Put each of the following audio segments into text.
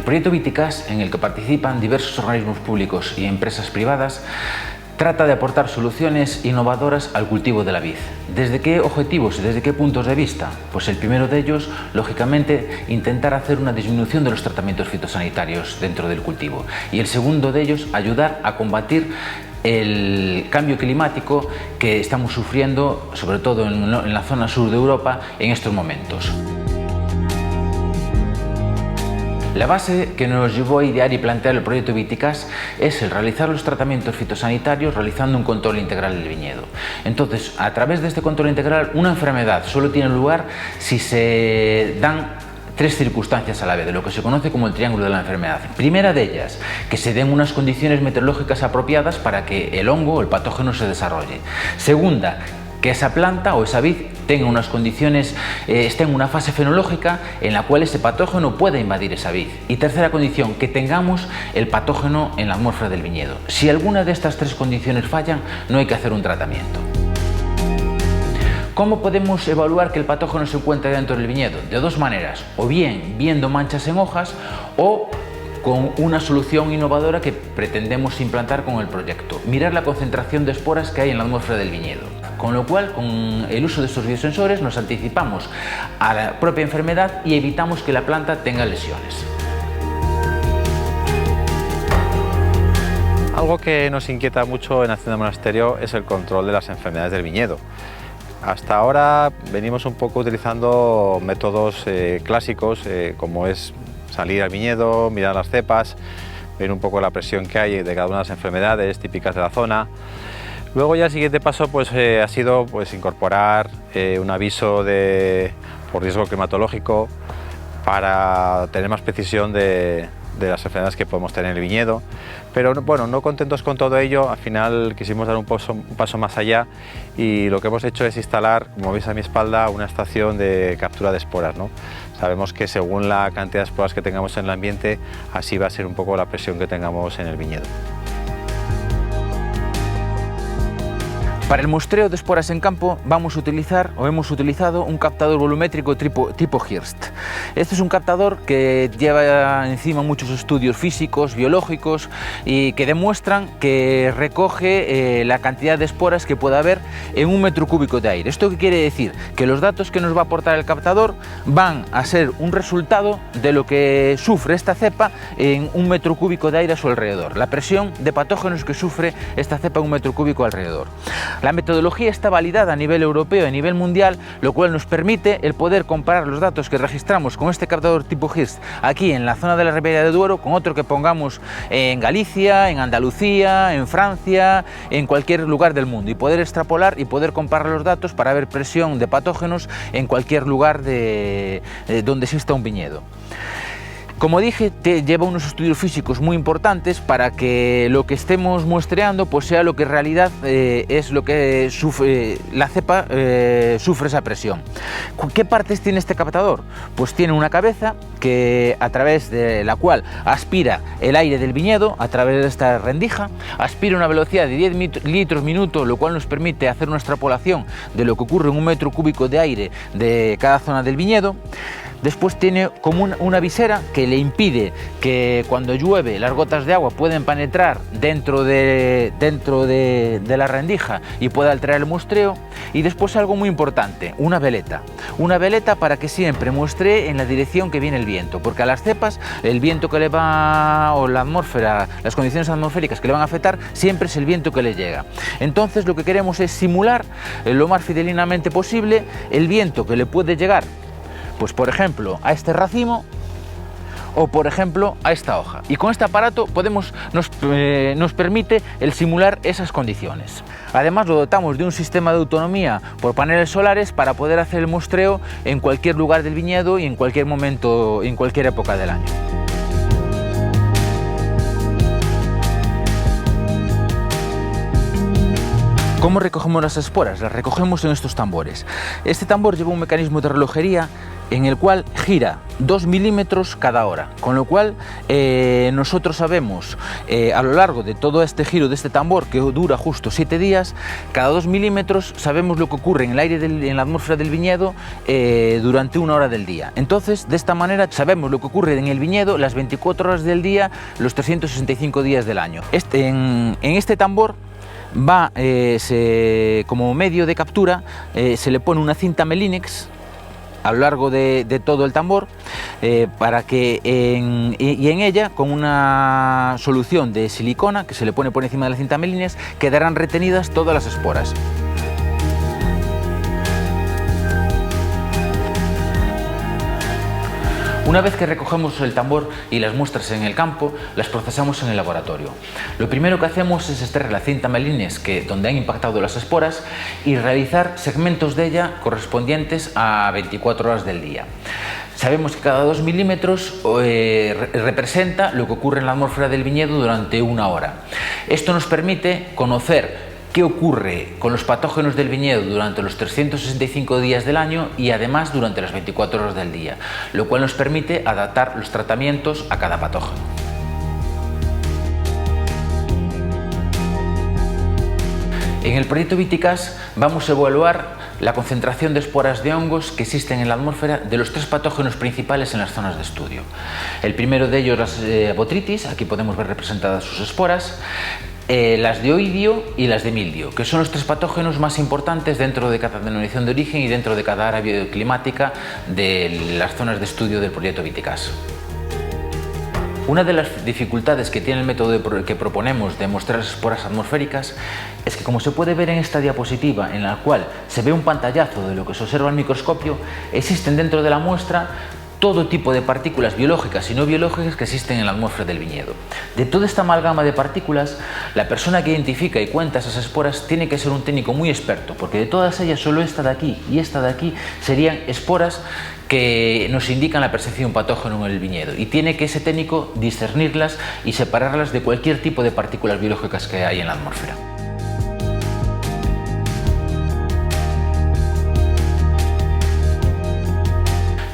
proyecto Viticas, en el que participan diversos organismos públicos y empresas privadas, trata de aportar soluciones innovadoras al cultivo de la vid. ¿Desde qué objetivos y desde qué puntos de vista? Pues el primero de ellos, lógicamente, intentar hacer una disminución de los tratamientos fitosanitarios dentro del cultivo. Y el segundo de ellos, ayudar a combatir el cambio climático que estamos sufriendo, sobre todo en la zona sur de Europa, en estos momentos. La base que nos llevó a idear y plantear el proyecto Viticas es el realizar los tratamientos fitosanitarios realizando un control integral del viñedo. Entonces, a través de este control integral, una enfermedad solo tiene lugar si se dan tres circunstancias a la vez, de lo que se conoce como el triángulo de la enfermedad. Primera de ellas, que se den unas condiciones meteorológicas apropiadas para que el hongo o el patógeno se desarrolle. Segunda, que esa planta o esa vid tenga unas condiciones, esté en una fase fenológica en la cual ese patógeno pueda invadir esa vid. Y tercera condición, que tengamos el patógeno en la atmósfera del viñedo. Si alguna de estas tres condiciones fallan, no hay que hacer un tratamiento. ¿Cómo podemos evaluar que el patógeno se encuentra dentro del viñedo? De dos maneras, o bien viendo manchas en hojas o con una solución innovadora que pretendemos implantar con el proyecto: mirar la concentración de esporas que hay en la atmósfera del viñedo. Con lo cual, con el uso de estos biosensores nos anticipamos a la propia enfermedad y evitamos que la planta tenga lesiones. Algo que nos inquieta mucho en Hacienda Monasterio es el control de las enfermedades del viñedo. Hasta ahora venimos un poco utilizando métodos clásicos, como es salir al viñedo, mirar las cepas, ver un poco la presión que hay de cada una de las enfermedades típicas de la zona. Luego ya el siguiente paso ha sido incorporar un aviso por riesgo climatológico para tener más precisión de las enfermedades que podemos tener en el viñedo. Pero bueno, no contentos con todo ello, al final quisimos dar un paso más allá y lo que hemos hecho es instalar, como veis a mi espalda, una estación de captura de esporas, ¿no? Sabemos que según la cantidad de esporas que tengamos en el ambiente, así va a ser un poco la presión que tengamos en el viñedo. Para el muestreo de esporas en campo hemos utilizado un captador volumétrico tipo Hirst. Este es un captador que lleva encima muchos estudios físicos, biológicos, y que demuestran que recoge la cantidad de esporas que pueda haber en un metro cúbico de aire. ¿Esto qué quiere decir? Que los datos que nos va a aportar el captador van a ser un resultado de lo que sufre esta cepa en un metro cúbico de aire a su alrededor, la presión de patógenos que sufre esta cepa en un metro cúbico alrededor. La metodología está validada a nivel europeo y a nivel mundial, lo cual nos permite el poder comparar los datos que registramos con este captador tipo Hirst aquí en la zona de la Ribera de Duero con otro que pongamos en Galicia, en Andalucía, en Francia, en cualquier lugar del mundo, y poder extrapolar y poder comparar los datos para ver presión de patógenos en cualquier lugar donde exista un viñedo. Como dije, lleva unos estudios físicos muy importantes para que lo que estemos muestreando pues sea lo que en realidad es lo que sufre la cepa, sufre esa presión. ¿Qué partes tiene este captador? Pues tiene una cabeza a través de la cual aspira el aire del viñedo a través de esta rendija, aspira a una velocidad de 10 litros minuto, lo cual nos permite hacer una extrapolación de lo que ocurre en un metro cúbico de aire de cada zona del viñedo. Después tiene como una visera que le impide que cuando llueve las gotas de agua pueden penetrar dentro de la rendija y pueda alterar el muestreo. Y después algo muy importante, una veleta para que siempre muestree en la dirección que viene el viento, porque a las cepas el viento que le va, o la atmósfera, las condiciones atmosféricas que le van a afectar, siempre es el viento que le llega. Entonces lo que queremos es simular lo más fidelinamente posible el viento que le puede llegar, pues por ejemplo a este racimo o por ejemplo a esta hoja, y con este aparato nos permite el simular esas condiciones. Además lo dotamos de un sistema de autonomía por paneles solares para poder hacer el muestreo en cualquier lugar del viñedo y en cualquier momento, en cualquier época del año. ¿Cómo recogemos las esporas? Las recogemos en estos tambores. Este tambor lleva un mecanismo de relojería en el cual gira 2 milímetros cada hora, con lo cual nosotros sabemos a lo largo de todo este giro de este tambor, que dura justo 7 días, cada 2 milímetros sabemos lo que ocurre en el aire, en la atmósfera del viñedo durante 1 hora del día. Entonces, de esta manera sabemos lo que ocurre en el viñedo las 24 horas del día, los 365 días del año. En este tambor va, como medio de captura, se le pone una cinta Melinex a lo largo de todo el tambor, para que en ella, con una solución de silicona que se le pone por encima de la cinta Melinex, quedarán retenidas todas las esporas. Una vez que recogemos el tambor y las muestras en el campo, las procesamos en el laboratorio. Lo primero que hacemos es extraer la cinta Melinex donde han impactado las esporas y realizar segmentos de ella correspondientes a 24 horas del día. Sabemos que cada 2 milímetros representa lo que ocurre en la atmósfera del viñedo durante 1 hora. Esto nos permite conocer qué ocurre con los patógenos del viñedo durante los 365 días del año y además durante las 24 horas del día, lo cual nos permite adaptar los tratamientos a cada patógeno. En el proyecto Viticas vamos a evaluar la concentración de esporas de hongos que existen en la atmósfera de los 3 patógenos principales en las zonas de estudio. El primero de ellos, las botrytis, aquí podemos ver representadas sus esporas, las de oidio y las de mildio, que son los 3 patógenos más importantes dentro de cada denominación de origen y dentro de cada área bioclimática de las zonas de estudio del proyecto Viticas. Una de las dificultades que tiene el método que proponemos de mostrar las esporas atmosféricas es que, como se puede ver en esta diapositiva, en la cual se ve un pantallazo de lo que se observa al microscopio, existen dentro de la muestra todo tipo de partículas biológicas y no biológicas que existen en la atmósfera del viñedo. De toda esta amalgama de partículas, la persona que identifica y cuenta esas esporas tiene que ser un técnico muy experto, porque de todas ellas solo esta de aquí y esta de aquí serían esporas que nos indican la presencia de un patógeno en el viñedo, y tiene que ese técnico discernirlas y separarlas de cualquier tipo de partículas biológicas que hay en la atmósfera.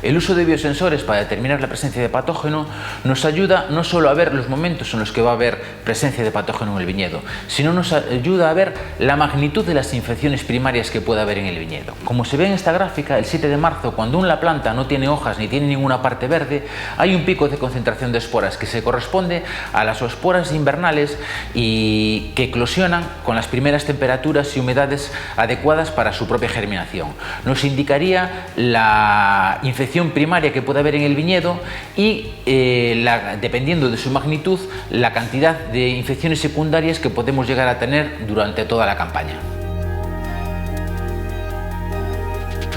El uso de biosensores para determinar la presencia de patógeno nos ayuda no solo a ver los momentos en los que va a haber presencia de patógeno en el viñedo, sino nos ayuda a ver la magnitud de las infecciones primarias que puede haber en el viñedo. Como se ve en esta gráfica, el 7 de marzo, cuando la planta no tiene hojas ni tiene ninguna parte verde, hay un pico de concentración de esporas que se corresponde a las esporas invernales y que eclosionan con las primeras temperaturas y humedades adecuadas para su propia germinación. Nos indicaría la infección primaria que puede haber en el viñedo y, dependiendo de su magnitud, la cantidad de infecciones secundarias que podemos llegar a tener durante toda la campaña.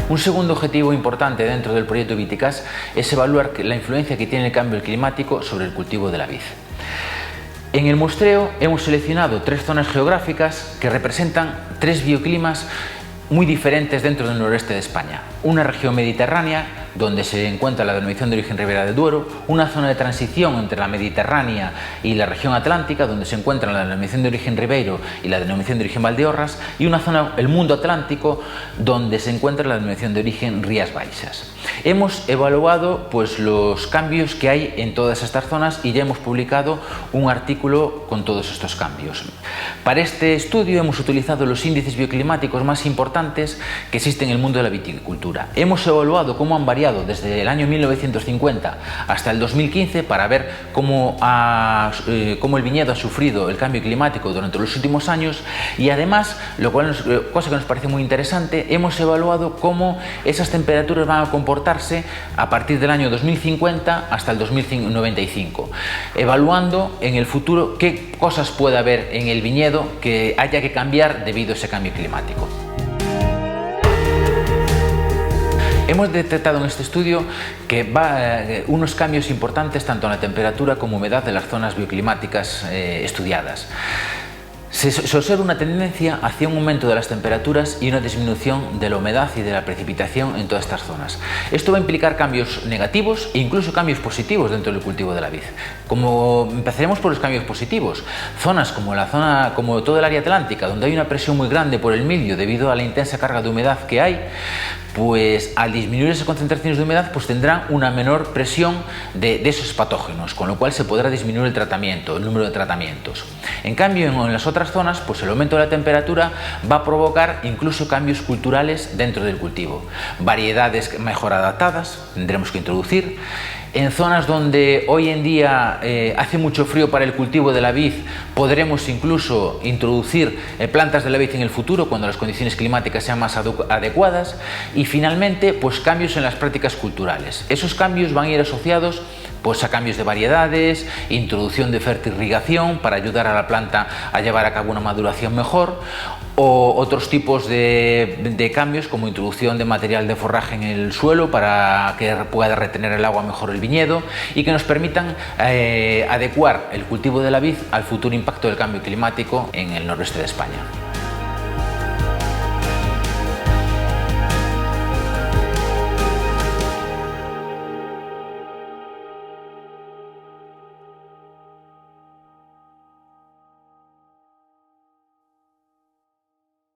Un segundo objetivo importante dentro del proyecto Viticas es evaluar la influencia que tiene el cambio climático sobre el cultivo de la vid. En el muestreo hemos seleccionado 3 zonas geográficas que representan 3 bioclimas muy diferentes dentro del noroeste de España. Una región mediterránea, donde se encuentra la denominación de origen Ribera del Duero, una zona de transición entre la Mediterránea y la región atlántica, donde se encuentra la denominación de origen Ribeiro y la denominación de origen Valdeorras, y una zona, el mundo atlántico, donde se encuentra la denominación de origen Rías Baixas. Hemos evaluado los cambios que hay en todas estas zonas y ya hemos publicado un artículo con todos estos cambios. Para este estudio hemos utilizado los índices bioclimáticos más importantes que existen en el mundo de la viticultura. Hemos evaluado cómo han variado desde el año 1950 hasta el 2015 para ver cómo el viñedo ha sufrido el cambio climático durante los últimos años, y además, cosa que nos parece muy interesante, hemos evaluado cómo esas temperaturas van a comportarse a partir del año 2050 hasta el 2095, evaluando en el futuro qué cosas puede haber en el viñedo que haya que cambiar debido a ese cambio climático. Hemos detectado en este estudio que unos cambios importantes tanto en la temperatura como humedad de las zonas bioclimáticas estudiadas. Se observa una tendencia hacia un aumento de las temperaturas y una disminución de la humedad y de la precipitación en todas estas zonas. Esto va a implicar cambios negativos e incluso cambios positivos dentro del cultivo de la vid. Como empezaremos por los cambios positivos, zonas como toda el área atlántica, donde hay una presión muy grande por el mildio debido a la intensa carga de humedad que hay, pues al disminuir esas concentraciones de humedad pues tendrán una menor presión de esos patógenos, con lo cual se podrá disminuir el número de tratamientos. En cambio, en las otras zonas, pues el aumento de la temperatura va a provocar incluso cambios culturales dentro del cultivo. Variedades mejor adaptadas tendremos que introducir. En zonas donde hoy en día hace mucho frío para el cultivo de la vid, podremos incluso introducir plantas de la vid en el futuro cuando las condiciones climáticas sean más adecuadas. Y finalmente, pues cambios en las prácticas culturales. Esos cambios van a ir asociados pues a cambios de variedades, introducción de fertirrigación para ayudar a la planta a llevar a cabo una maduración mejor, o otros tipos de cambios como introducción de material de forraje en el suelo para que pueda retener el agua mejor el viñedo y que nos permitan adecuar el cultivo de la vid al futuro impacto del cambio climático en el noroeste de España.